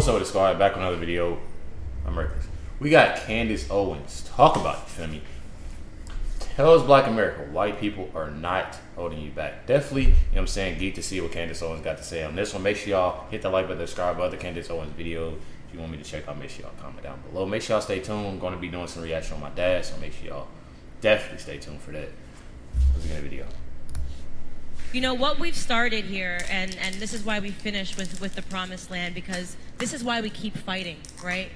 What's up with the squad? Back with another video. I'm Recklezz. We got Candace Owens. Talk about it, you feel me? Tells Black America white people are not holding you back. Definitely, you know what I'm saying, geek to see what Candace Owens got to say on this one. Make sure y'all hit the like button, subscribe to other Candace Owens videos. If you want me to check out, make sure y'all comment down below. Make sure y'all stay tuned. I'm going to be doing some reaction on my dad, so make sure y'all definitely stay tuned for that. Let's get a video. You know, what we've started here, and this is why we finish with the promised land, because this is why we keep fighting, right?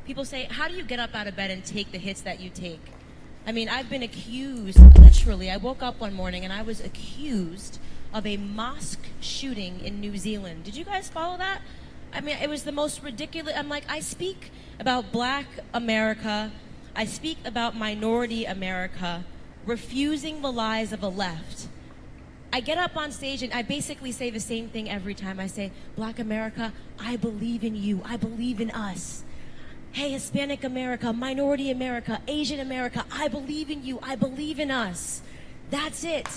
People say, how do you get up out of bed and take the hits that you take? I mean, I've been accused, literally, I woke up one morning and I was accused of a mosque shooting in New Zealand. Did you guys follow that? I mean, it was the most ridiculous. I'm like, I speak about Black America, I speak about minority America, refusing the lies of the left. I get up on stage and I basically say the same thing every time. I say, Black America, I believe in you. I believe in us. Hey, Hispanic America, minority America, Asian America, I believe in you. I believe in us. That's it.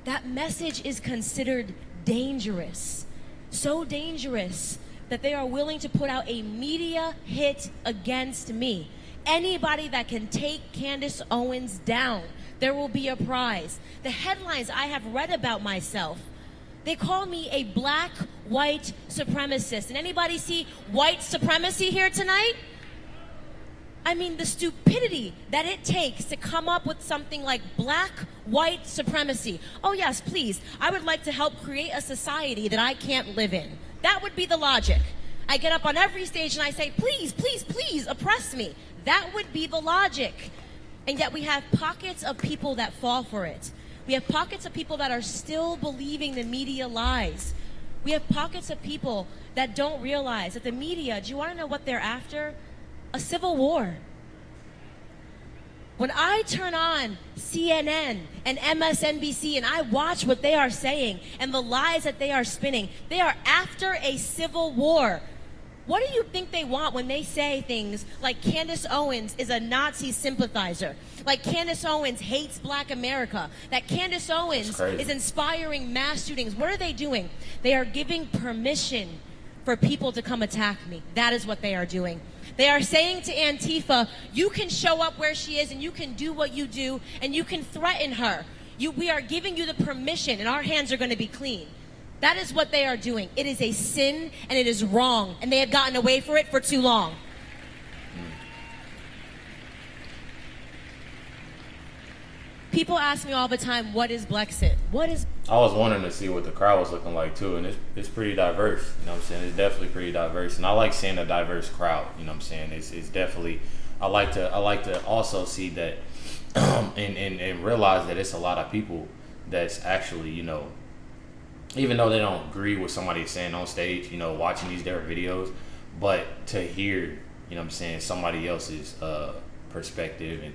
That message is considered dangerous. So dangerous that they are willing to put out a media hit against me. Anybody that can take Candace Owens down, there will be a prize. The headlines I have read about myself, they call me a black white supremacist. And anybody see white supremacy here tonight? I mean, the stupidity that it takes to come up with something like black white supremacy. Oh yes, please, I would like to help create a society that I can't live in. That would be the logic. I get up on every stage and I say, please, please, please oppress me. That would be the logic. And yet we have pockets of people that fall for it. We have pockets of people that are still believing the media lies. We have pockets of people that don't realize that the media, do you want to know what they're after? A civil war. When I turn on CNN and MSNBC and I watch what they are saying and the lies that they are spinning, they are after a civil war. What do you think they want when they say things like Candace Owens is a Nazi sympathizer, like Candace Owens hates Black America, that Candace Owens is inspiring mass shootings? What are they doing? They are giving permission for people to come attack me. That is what they are doing. They are saying to Antifa, you can show up where she is and you can do what you do and you can threaten her. We are giving you the permission and our hands are going to be clean. That is what they are doing. It is a sin and it is wrong, and they have gotten away for it for too long. People ask me all the time, what is Blexit? What is... I was wanting to see what the crowd was looking like too, and it's pretty diverse, you know what I'm saying? It's definitely pretty diverse, and I like seeing a diverse crowd, you know what I'm saying? It's definitely, I like to also see that and realize that it's a lot of people that's actually, you know, even though they don't agree with somebody saying on stage, you know, watching these different videos, but to hear, you know what I'm saying, somebody else's perspective, and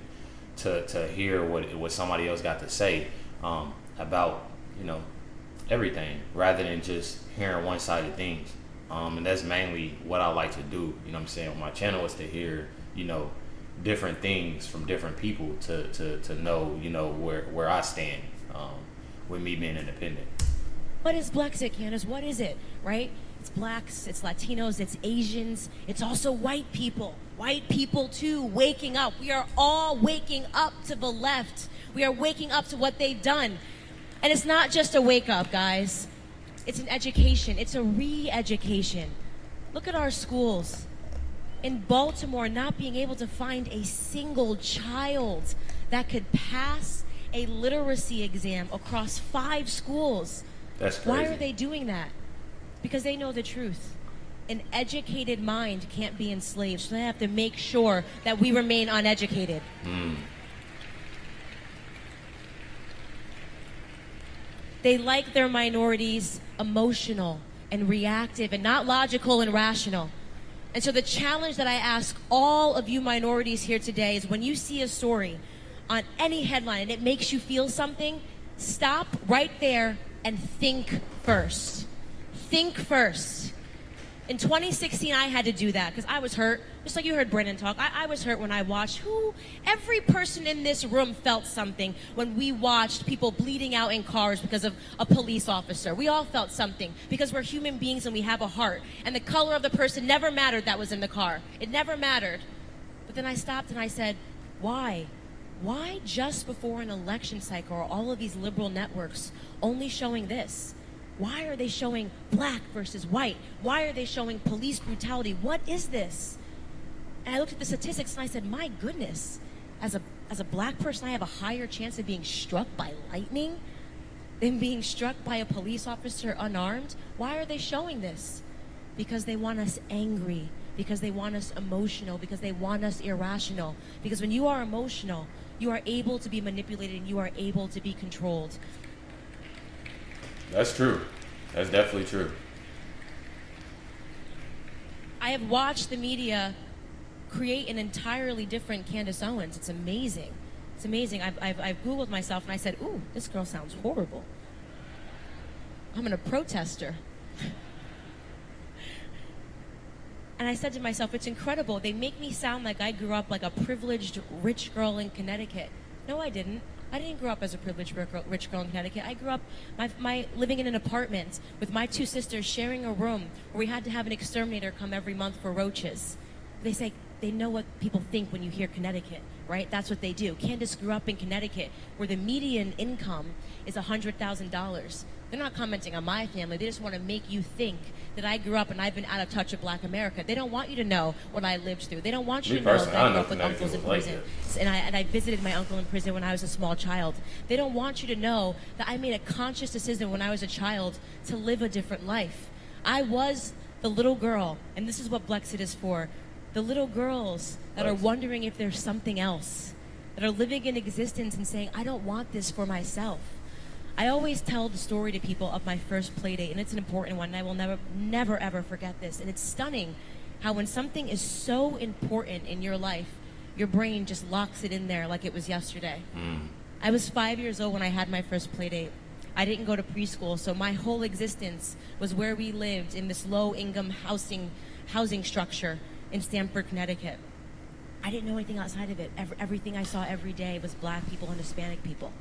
to hear what somebody else got to say about, you know, everything, rather than just hearing one-sided things. And that's mainly what I like to do, you know what I'm saying, on my channel, is to hear, you know, different things from different people to know, you know, where I stand with me being independent. What is Blexit, Candace? What is it, right? It's Blacks, it's Latinos, it's Asians, it's also white people. White people too, waking up. We are all waking up to the left. We are waking up to what they've done. And it's not just a wake up, guys. It's an education. It's a re-education. Look at our schools. In Baltimore, not being able to find a single child that could pass a literacy exam across 5 schools. That's crazy. Why are they doing that? Because they know the truth. An educated mind can't be enslaved, so they have to make sure that we remain uneducated. They like their minorities emotional and reactive and not logical and rational. And so the challenge that I ask all of you minorities here today is, when you see a story on any headline and it makes you feel something, stop right there and think first. Think first. In 2016, I had to do that because I was hurt. Just like you heard Brennan talk, I was hurt when I watched every person in this room felt something when we watched people bleeding out in cars because of a police officer. We all felt something because we're human beings and we have a heart. And the color of the person never mattered that was in the car. It never mattered. But then I stopped and I said, why? Why just before an election cycle are all of these liberal networks only showing this? Why are they showing black versus white? Why are they showing police brutality? What is this? And I looked at the statistics and I said, my goodness, as a black person, I have a higher chance of being struck by lightning than being struck by a police officer unarmed. Why are they showing this? Because they want us angry, because they want us emotional, because they want us irrational. Because when you are emotional, you are able to be manipulated and you are able to be controlled. That's true. That's definitely true. I have watched the media create an entirely different Candace Owens. It's amazing. It's amazing. I've Googled myself and I said, ooh, this girl sounds horrible. I'm gonna protest her. And I said to myself, it's incredible. They make me sound like I grew up like a privileged rich girl in Connecticut. No, I didn't. I didn't grow up as a privileged rich girl in Connecticut. I grew up living in an apartment with my two sisters sharing a room where we had to have an exterminator come every month for roaches. They say they know what people think when you hear Connecticut, right? That's what they do. Candace grew up in Connecticut where the median income is $100,000. They're not commenting on my family. They just want to make you think that I grew up and I've been out of touch with Black America. They don't want you to know what I lived through. They don't want you to know that I grew up with uncles in prison. And I visited my uncle in prison when I was a small child. They don't want you to know that I made a conscious decision when I was a child to live a different life. I was the little girl, and this is what Blexit is for, the little girls that are wondering if there's something else, that are living in existence and saying, I don't want this for myself. I always tell the story to people of my first play date, and it's an important one, and I will never, ever forget this. And it's stunning how when something is so important in your life, your brain just locks it in there like it was yesterday. I was 5 years old when I had my first play date. I didn't go to preschool, so my whole existence was where we lived in this low-income housing structure in Stamford, Connecticut. I didn't know anything outside of it. Everything I saw every day was Black people and Hispanic people.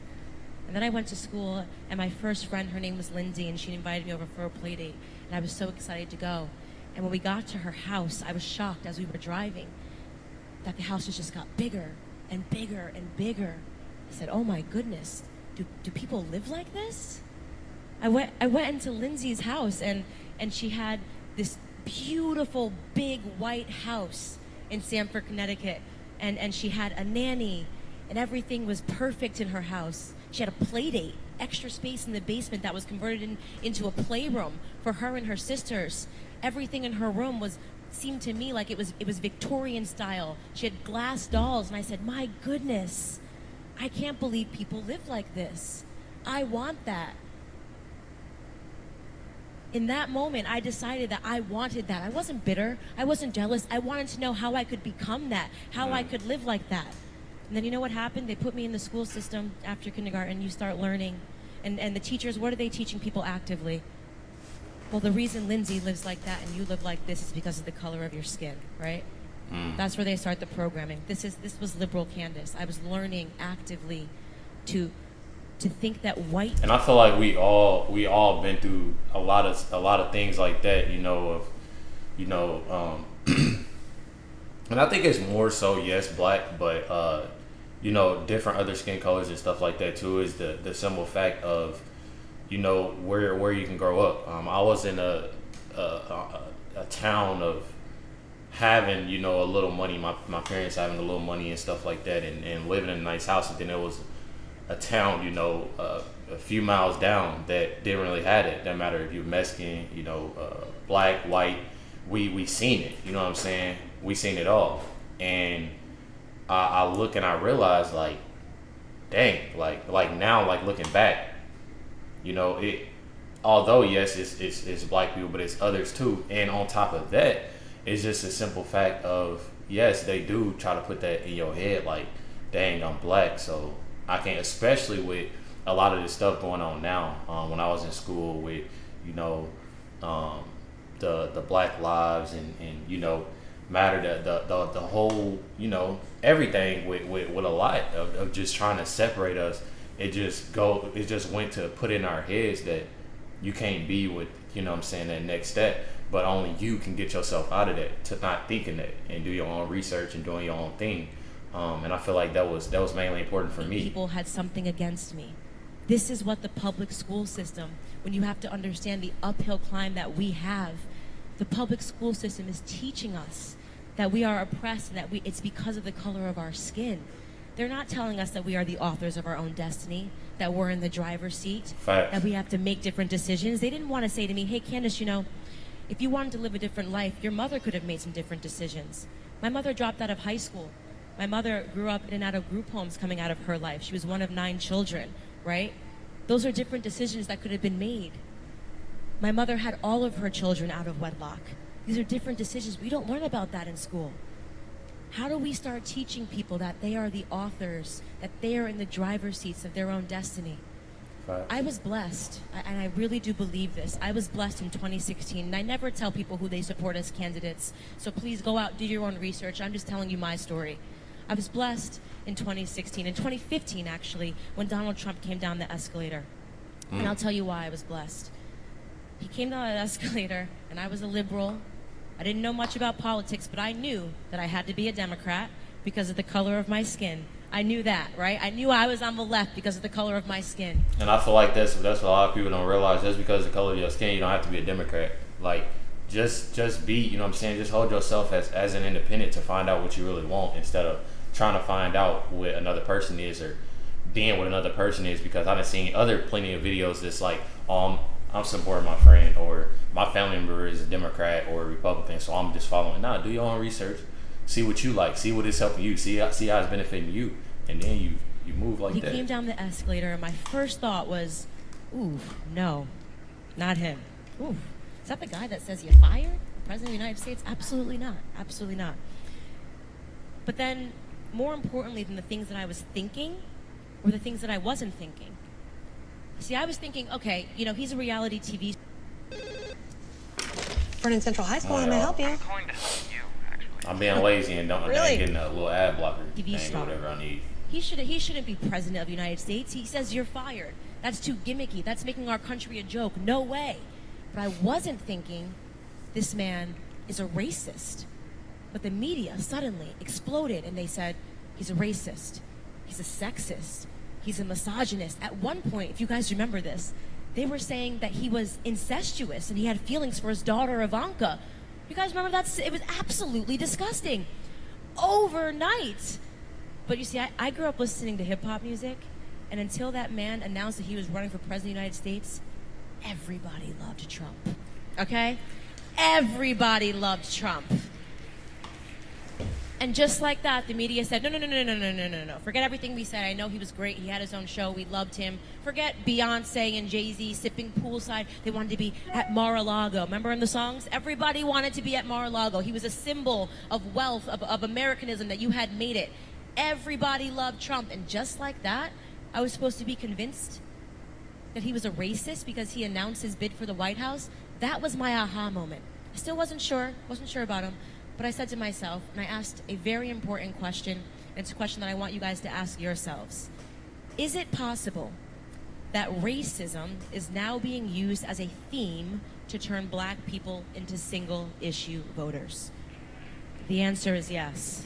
And then I went to school, and my first friend, her name was Lindsay, and she invited me over for a play date, and I was so excited to go. And when we got to her house, I was shocked as we were driving that the house just got bigger and bigger and bigger. I said, oh my goodness, do people live like this? I went into Lindsay's house, and she had this beautiful big white house in Stamford, Connecticut, and she had a nanny, and everything was perfect in her house. She had a play date, extra space in the basement that was converted into a playroom for her and her sisters. Everything in her room seemed to me like it was Victorian style. She had glass dolls, and I said, my goodness, I can't believe people live like this. I want that. In that moment, I decided that I wanted that. I wasn't bitter. I wasn't jealous. I wanted to know how I could become that, how I could live like that. And then you know what happened? They put me in the school system after kindergarten. You start learning. And the teachers, what are they teaching people actively? Well, the reason Lindsay lives like that and you live like this is because of the color of your skin, right? That's where they start the programming. This was liberal Candace. I was learning actively to think that white. And I feel like we all been through a lot of things like that, and I think it's more so, yes, Black, but different other skin colors and stuff like that too, is the simple fact of, where you can grow up. I was in a town of having, a little money, my parents having a little money and stuff like that, and living in a nice house. And then there was a town, a few miles down that didn't really have it. Doesn't matter if you're Mexican, Black, white, we seen it, you know what I'm saying? We seen it all. And I look and I realize, like, dang, like now, like looking back, it, although yes, it's Black people, but it's others too. And on top of that, it's just a simple fact of, yes, they do try to put that in your head, like, dang, I'm Black, so I can't, especially with a lot of this stuff going on now. When I was in school with, the Black lives and you know, matter, the whole, you know, everything with a lot of just trying to separate us. It just went to put in our heads that you can't be with, you know what I'm saying, that next step, but only you can get yourself out of that, to not thinking that, and do your own research and doing your own thing. And I feel like that was mainly important for me. People had something against me. This is what the public school system, when you have to understand the uphill climb that we have, the public school system is teaching us that we are oppressed and that it's because of the color of our skin. They're not telling us that we are the authors of our own destiny, that we're in the driver's seat, Facts. that we have to make different decisions. They didn't want to say to me, hey, Candace, you know, if you wanted to live a different life, your mother could have made some different decisions. My mother dropped out of high school. My mother grew up in and out of group homes coming out of her life. She was one of 9 children, right? Those are different decisions that could have been made. My mother had all of her children out of wedlock. These are different decisions. We don't learn about that in school. How do we start teaching people that they are the authors, that they are in the driver's seats of their own destiny? Right. I was blessed, and I really do believe this. I was blessed in 2016, and I never tell people who they support as candidates, so please go out, do your own research. I'm just telling you my story. I was blessed in 2016, in 2015 actually, when Donald Trump came down the escalator. And I'll tell you why I was blessed. He came down the escalator, and I was a liberal. I didn't know much about politics, but I knew that I had to be a Democrat because of the color of my skin. I knew that, right? I knew I was on the left because of the color of my skin. And I feel like that's what a lot of people don't realize. Just because of the color of your skin, you don't have to be a Democrat. Like, just be, you know what I'm saying? Just hold yourself as an independent to find out what you really want, instead of trying to find out what another person is or being what another person is. Because I've seen plenty of videos that's like, I'm supporting my friend, or my family member is a Democrat or a Republican, so I'm just following. Nah, do your own research. See what you like. See what is helping you. See how it's benefiting you. And then you move like that. He came down the escalator, and my first thought was, ooh, no, not him. Ooh, is that the guy that says you're fired? President of the United States? Absolutely not. Absolutely not. But then, more importantly than the things that I was thinking, were the things that I wasn't thinking. See, I was thinking, okay, you know, he's a reality TV. Vernon Central High School, how may I help you? I'm going to help you, actually. I'm being lazy and don't Really? getting a little ad blocker TV thing star. or whatever I need. He shouldn't be president of the United States. He says you're fired. That's too gimmicky. That's making our country a joke. No way. But I wasn't thinking this man is a racist. But the media suddenly exploded and they said he's a racist. He's a sexist. He's a misogynist. At one point, if you guys remember this, they were saying that he was incestuous and he had feelings for his daughter Ivanka. You guys remember that? It was absolutely disgusting. Overnight. But you see, I grew up listening to hip-hop music, and until that man announced that he was running for president of the United States, everybody loved Trump. Okay? Everybody loved Trump. And just like that, the media said, no. Forget everything we said. I know he was great. He had his own show. We loved him. Forget Beyonce and Jay-Z sipping poolside. They wanted to be at Mar-a-Lago. Remember in the songs? Everybody wanted to be at Mar-a-Lago. He was a symbol of wealth, of Americanism, that you had made it. Everybody loved Trump. And just like that, I was supposed to be convinced that he was a racist because he announced his bid for the White House. That was my aha moment. I still wasn't sure about him. But I said to myself, and I asked a very important question, and it's a question that I want you guys to ask yourselves. Is it possible that racism is now being used as a theme to turn black people into single-issue voters? The answer is yes.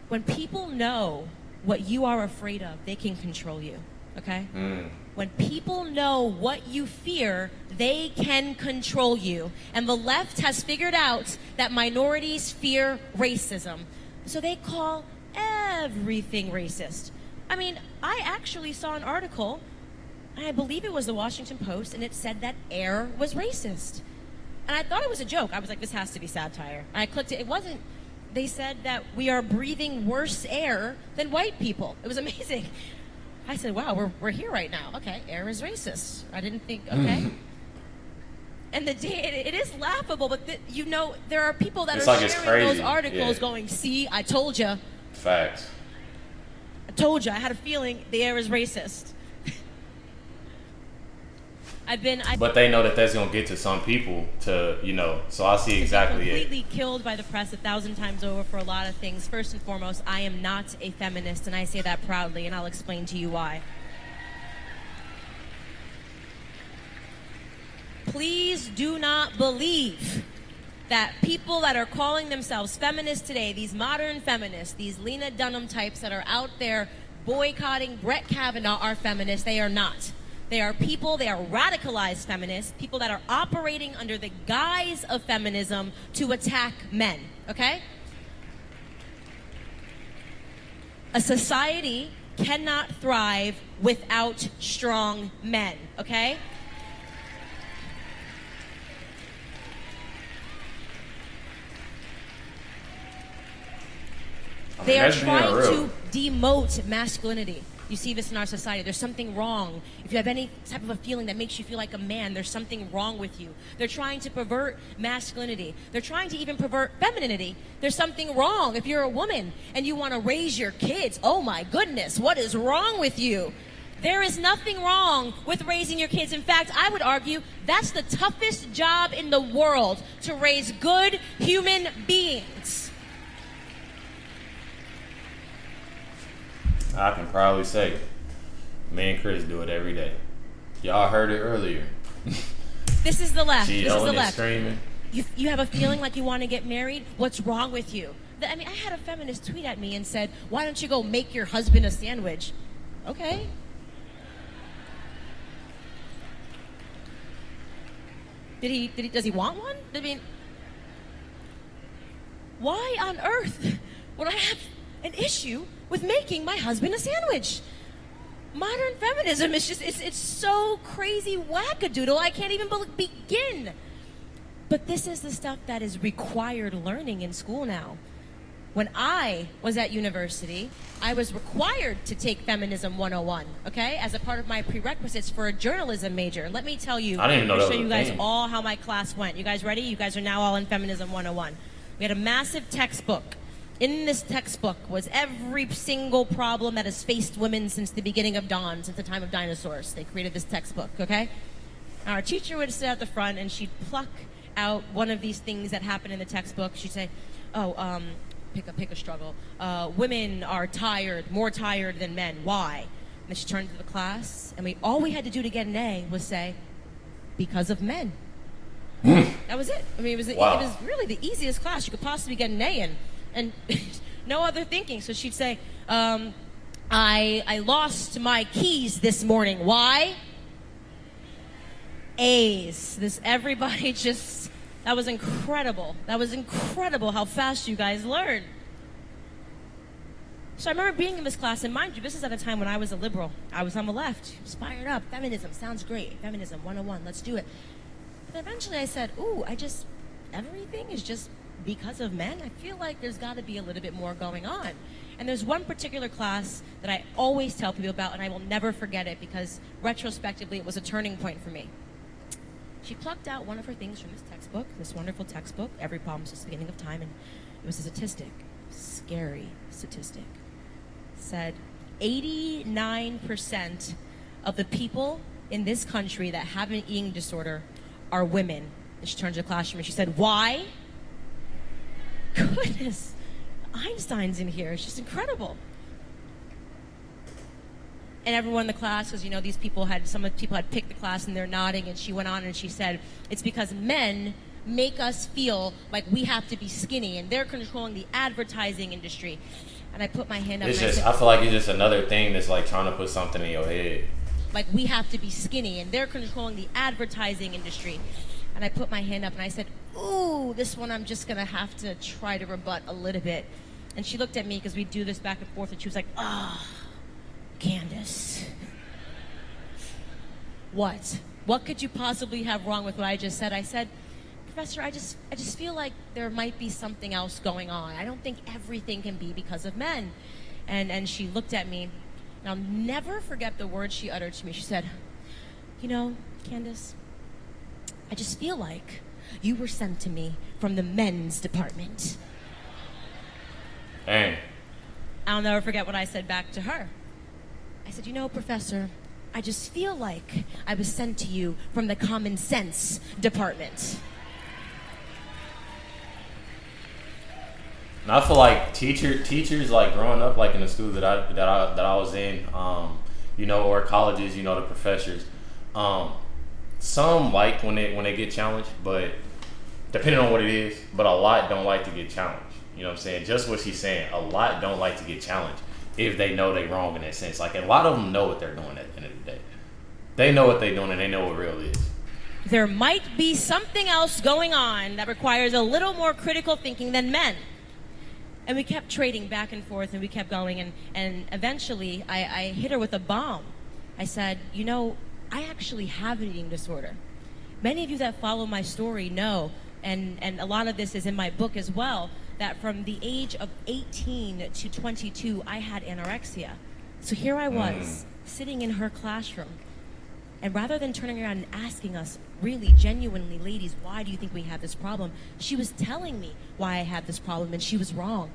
When people know what you are afraid of, they can control you, okay? When people know what you fear, they can control you. And the left has figured out that minorities fear racism. So they call everything racist. I mean, I actually saw an article, and I believe it was the Washington Post, and it said that air was racist. And I thought it was a joke. I was like, this has to be satire. And I clicked it. It wasn't. They said that we are breathing worse air than white people. It was amazing. I said, wow, we're here right now. Okay, air is racist. I didn't think, okay. And it is laughable, but you know, there are people that It's are like it's sharing those crazy. articles Yeah. going, see, I told you. Facts. I told you. I had a feeling the air is racist. But they know that that's gonna get to some people to, you know. So I see exactly it. Completely killed by the press 1,000 times over for a lot of things. First and foremost, I am not a feminist, and I say that proudly, and I'll explain to you why. Please do not believe that people that are calling themselves feminists today, these modern feminists, these Lena Dunham types that are out there boycotting Brett Kavanaugh, are feminists. They are not. They are people, they are radicalized feminists, people that are operating under the guise of feminism to attack men, okay? A society cannot thrive without strong men, okay? They are trying to demote masculinity. You see this in our society. There's something wrong. If you have any type of a feeling that makes you feel like a man, there's something wrong with you. They're trying to pervert masculinity. They're trying to even pervert femininity. There's something wrong. If you're a woman and you want to raise your kids, oh my goodness, what is wrong with you? There is nothing wrong with raising your kids. In fact, I would argue that's the toughest job in the world, to raise good human beings. I can proudly say, me and Chris do it every day. Y'all heard it earlier. This is the left. She This is the yelling and left. screaming. You have a feeling like you want to get married? What's wrong with you? I mean, I had a feminist tweet at me and said, why don't you go make your husband a sandwich? Okay. Does he want one? I mean, why on earth would I have an issue with making my husband a sandwich? Modern feminism is just, it's so crazy wackadoodle, I can't even begin. But this is the stuff that is required learning in school now. When I was at university, I was required to take Feminism 101, okay, as a part of my prerequisites for a journalism major. Let me tell you, I didn't even know that was show you a guys thing. all how my class went. You guys ready? You guys are now all in Feminism 101. We had a massive textbook. In this textbook was every single problem that has faced women since the beginning of dawn, since the time of dinosaurs. They created this textbook, okay? Our teacher would sit at the front and she'd pluck out one of these things that happened in the textbook. She'd say, pick a struggle. Women are tired, more tired than men. Why? And then she turned to the class, and all we had to do to get an A was say, because of men. That was it. I mean, it was really the easiest class you could possibly get an A in. And no other thinking. So she'd say, I lost my keys this morning. Why? A's. Everybody just, that was incredible. That was incredible how fast you guys learned. So I remember being in this class, and mind you, this is at a time when I was a liberal. I was on the left. I was fired up. Feminism sounds great. Feminism 101, let's do it. But eventually I said, everything is just because of men. I feel like there's got to be a little bit more going on. And there's one particular class that I always tell people about, and I will never forget it because retrospectively it was a turning point for me. She plucked out one of her things from this textbook, this wonderful textbook, Every Problem is Just the Beginning of Time, and it was a statistic, scary statistic. It said 89% of the people in this country that have an eating disorder are women. And she turned to the classroom and she said, why? Goodness, Einstein's in here. It's just incredible. And everyone in the class, because some of the people had picked the class and they're nodding, and she went on and she said, it's because men make us feel like we have to be skinny and they're controlling the advertising industry. And I put my hand up. I feel like it's just another thing that's like trying to put something in your head. Like we have to be skinny and they're controlling the advertising industry. And I put my hand up and I said, ooh, this one I'm just going to have to try to rebut a little bit. And she looked at me because we do this back and forth, and she was like, Candace. What? What could you possibly have wrong with what I just said? I said, Professor, I just feel like there might be something else going on. I don't think everything can be because of men. And she looked at me, and I'll never forget the words she uttered to me. She said, Candace, I just feel like you were sent to me from the men's department. Dang. I'll never forget what I said back to her. I said, Professor, I just feel like I was sent to you from the common sense department. And I feel like teachers like growing up like in the school that I was in, you know, or colleges, you know, the professors, some like when they get challenged, but depending on what it is, but a lot don't like to get challenged. You know what I'm saying? Just what she's saying, a lot don't like to get challenged if they know they're wrong in that sense. Like a lot of them know what they're doing at the end of the day. They know what they're doing and they know what real is. There might be something else going on that requires a little more critical thinking than men. And we kept trading back and forth, and we kept going, and eventually I hit her with a bomb. I said, you know, I actually have an eating disorder. Many of you that follow my story know, and a lot of this is in my book as well, that from the age of 18 to 22, I had anorexia. So here I was, sitting in her classroom, and rather than turning around and asking us, really, genuinely, ladies, why do you think we have this problem? She was telling me why I had this problem, and she was wrong.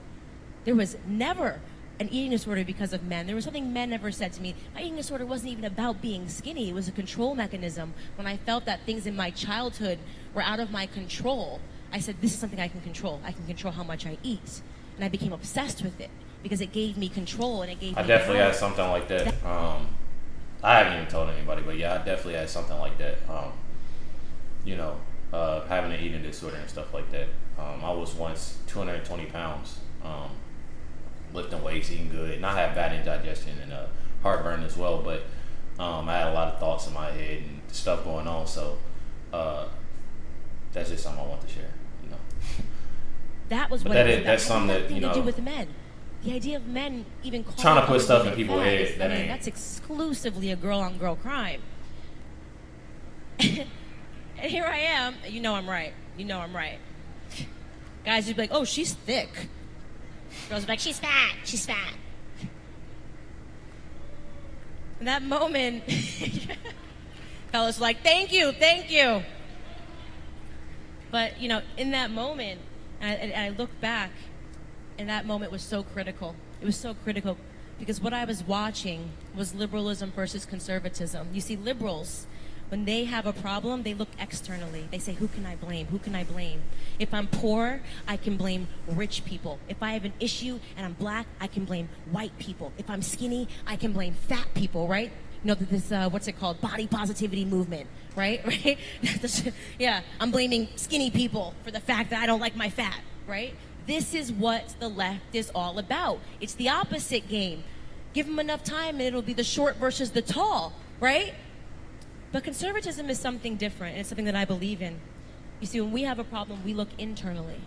There was never an eating disorder because of men. There was something men never said to me. My eating disorder wasn't even about being skinny. It was a control mechanism. When I felt that things in my childhood were out of my control, I said, this is something I can control. I can control how much I eat. And I became obsessed with it because it gave me control and it gave me I definitely power. had something like that. I haven't even told anybody, but yeah, I definitely had something like that. You know, having an eating disorder and stuff like that. I was once 220 pounds, lifting weights, eating good, and I had bad indigestion and heartburn as well. But I had a lot of thoughts in my head and stuff going on. So that's just something I want to share. You know, that was but what that it is, that's something that to you know. do with men. The idea of men even Trying to put other stuff in women people's fat head is- that I mean, ain't- that's exclusively a girl-on-girl crime. And here I am. You know I'm right. You know I'm right. Guys would be like, oh, she's thick. Girls would be like, she's fat. She's fat. In that moment, fellas were like, thank you, thank you. But, you know, in that moment, and I look back, and that moment was so critical. It was so critical because what I was watching was liberalism versus conservatism. You see, liberals, when they have a problem, they look externally. They say, who can I blame? Who can I blame? If I'm poor, I can blame rich people. If I have an issue and I'm black, I can blame white people. If I'm skinny, I can blame fat people, right? You know, this, what's it called? Body positivity movement, right? Right? Yeah, I'm blaming skinny people for the fact that I don't like my fat, right? This is what the left is all about. It's the opposite game. Give them enough time and it'll be the short versus the tall, right? But conservatism is something different, and it's something that I believe in. You see, when we have a problem, we look internally.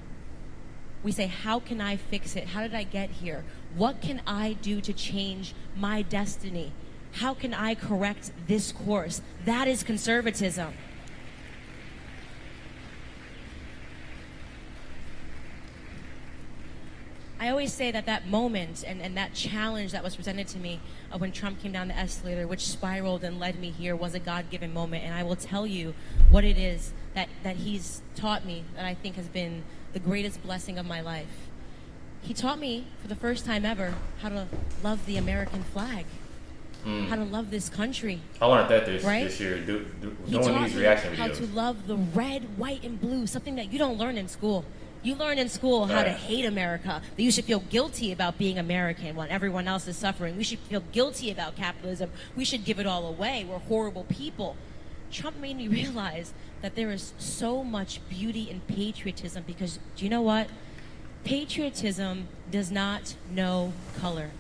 We say, how can I fix it? How did I get here? What can I do to change my destiny? How can I correct this course? That is conservatism. I always say that moment and that challenge that was presented to me when Trump came down the escalator, which spiraled and led me here, was a God-given moment. And I will tell you what it is that he's taught me that I think has been the greatest blessing of my life. He taught me, for the first time ever, how to love the American flag, how to love this country. I learned that this year He doing taught these me reaction how videos. to love the red, white, and blue, something that you don't learn in school. You learn in school how to hate America, that you should feel guilty about being American when everyone else is suffering. We should feel guilty about capitalism. We should give it all away. We're horrible people. Trump made me realize that there is so much beauty in patriotism because, do you know what? Patriotism does not know color.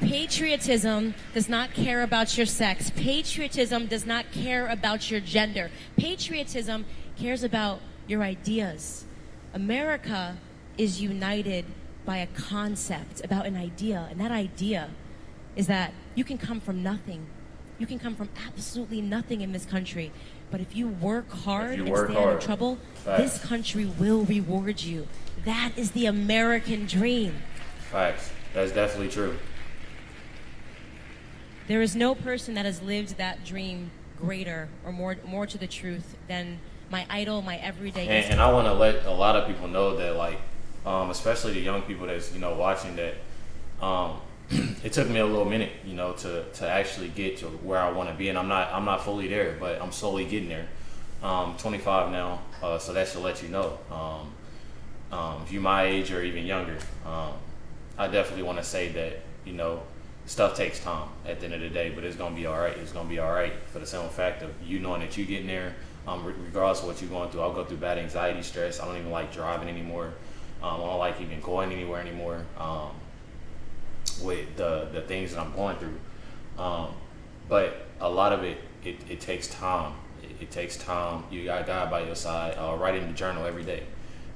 Patriotism does not care about your sex. Patriotism does not care about your gender. Patriotism cares about your ideas. America is united by a concept, about an idea, and that idea is that you can come from nothing. You can come from absolutely nothing in this country, but if you work hard and stay out of trouble, this country will reward you. That is the American dream. Facts. That's definitely true. There is no person that has lived that dream greater or more to the truth than my idol, my everyday. And I want to let a lot of people know that, like, especially the young people that's watching, that It took me a little minute, you know, to actually get to where I want to be, and I'm not fully there, but I'm slowly getting there. 25 now, so that should let you know. If you're my age or even younger, I definitely want to say that, you know, stuff takes time at the end of the day, but it's gonna be all right. It's gonna be all right for the simple fact of you knowing that you're getting there. Regardless of what you're going through, I'll go through bad anxiety, stress. I don't even like driving anymore. I don't like even going anywhere anymore. With the things that I'm going through, but a lot of it takes time. It takes time. You got God by your side. Write in the journal every day.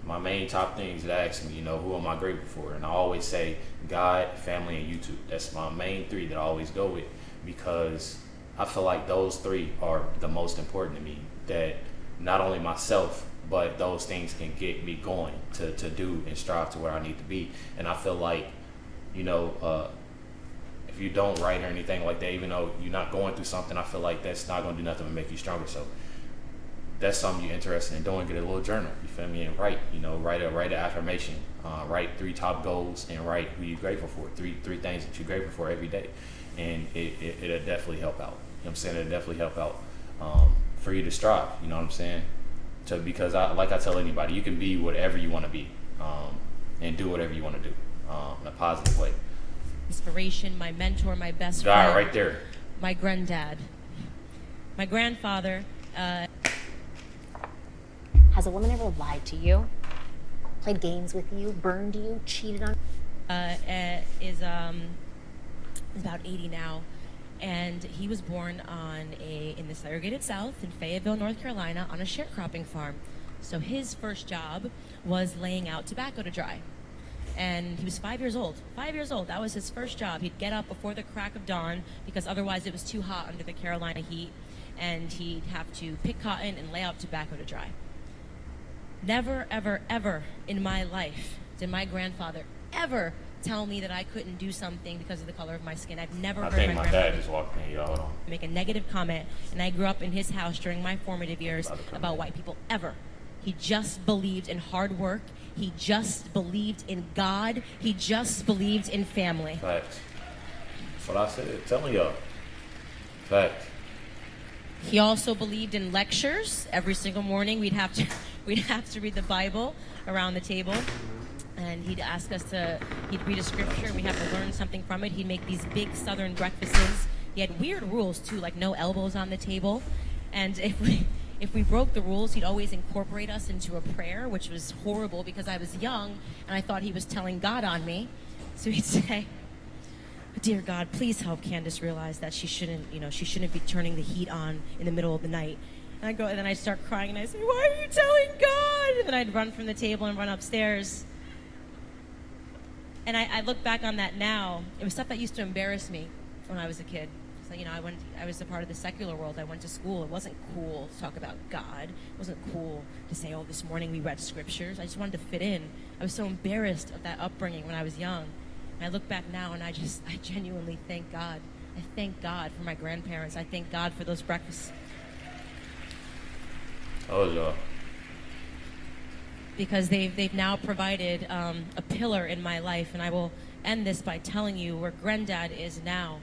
My main top things that ask me, you know, who am I grateful for? And I always say God, family, and YouTube. That's my main three that I always go with, because I feel like those three are the most important to me. That not only myself, but those things can get me going to do and strive to where I need to be. And I feel like, you know, if you don't write or anything like that, even though you're not going through something, I feel like that's not going to do nothing to make you stronger. So that's something you're interested in doing. Get a little journal, you feel me, and write. You know, write an affirmation, write 3 top goals, and write who you're grateful for. Three things that you're grateful for every day, and it'll definitely help out. You know what I'm saying? It'll definitely help out for you to strive. You know what I'm saying? Because like I tell anybody, you can be whatever you want to be, and do whatever you want to do in a positive way. Inspiration, my mentor, my best God, friend. right there. My granddad. My grandfather. Has a woman ever lied to you? Played games with you? Burned you? Cheated on? Is about 80 now, and he was born in the segregated South in Fayetteville, North Carolina, on a sharecropping farm. So his first job was laying out tobacco to dry. And he was 5 years old. 5 years old. That was his first job. He'd get up before the crack of dawn because otherwise it was too hot under the Carolina heat, and he'd have to pick cotton and lay out tobacco to dry. Never, ever, ever in my life did my grandfather ever tell me that I couldn't do something because of the color of my skin. I've never heard think my my dad grandfather just walked in. Y'all, hold on. make a negative comment, and I grew up in his house during my formative years about white people ever. He just believed in hard work. He just believed in God. He just believed in family. Facts. That's what I said. Telling y'all. Facts. He also believed in lectures. Every single morning we'd have to read the Bible around the table, and he'd read a scripture, and we'd have to learn something from it. He'd make these big Southern breakfasts. He had weird rules too, like no elbows on the table, and if we broke the rules, he'd always incorporate us into a prayer, which was horrible because I was young and I thought he was telling God on me. So he'd say, "Dear God, please help Candace realize that she shouldn't be turning the heat on in the middle of the night." And then I'd start crying and I'd say, "Why are you telling God?" And then I'd run from the table and run upstairs. And I look back on that now. It was stuff that used to embarrass me when I was a kid. So, I was a part of the secular world. I went to school. It wasn't cool to talk about God. It wasn't cool to say, "Oh, this morning we read scriptures." I just wanted to fit in. I was so embarrassed of that upbringing when I was young. And I look back now and I genuinely thank God. I thank God for my grandparents. I thank God for those breakfasts. Oh, y'all. Because they've now provided a pillar in my life. And I will end this by telling you where Granddad is now.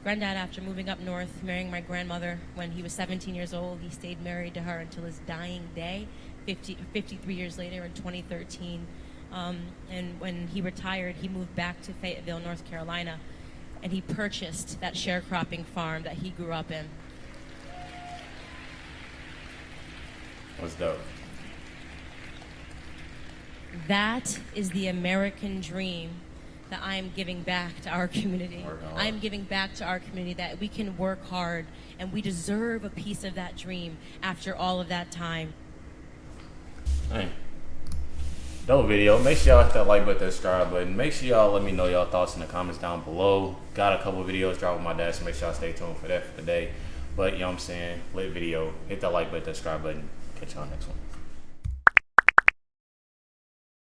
Granddad, after moving up north, marrying my grandmother when he was 17 years old, he stayed married to her until his dying day, 53 years later in 2013. And when he retired, he moved back to Fayetteville, North Carolina, and he purchased that sharecropping farm that he grew up in. What's dope? That is the American dream that I am giving back to our community. I am giving back to our community that we can work hard and we deserve a piece of that dream after all of that time. Hey. Dope video. Make sure y'all hit that like button, that subscribe button. Make sure y'all let me know y'all thoughts in the comments down below. Got a couple videos dropping with my dad, so make sure y'all stay tuned for that for today. But you know what I'm saying? Lit video. Hit that like button, that subscribe button. Catch y'all next one.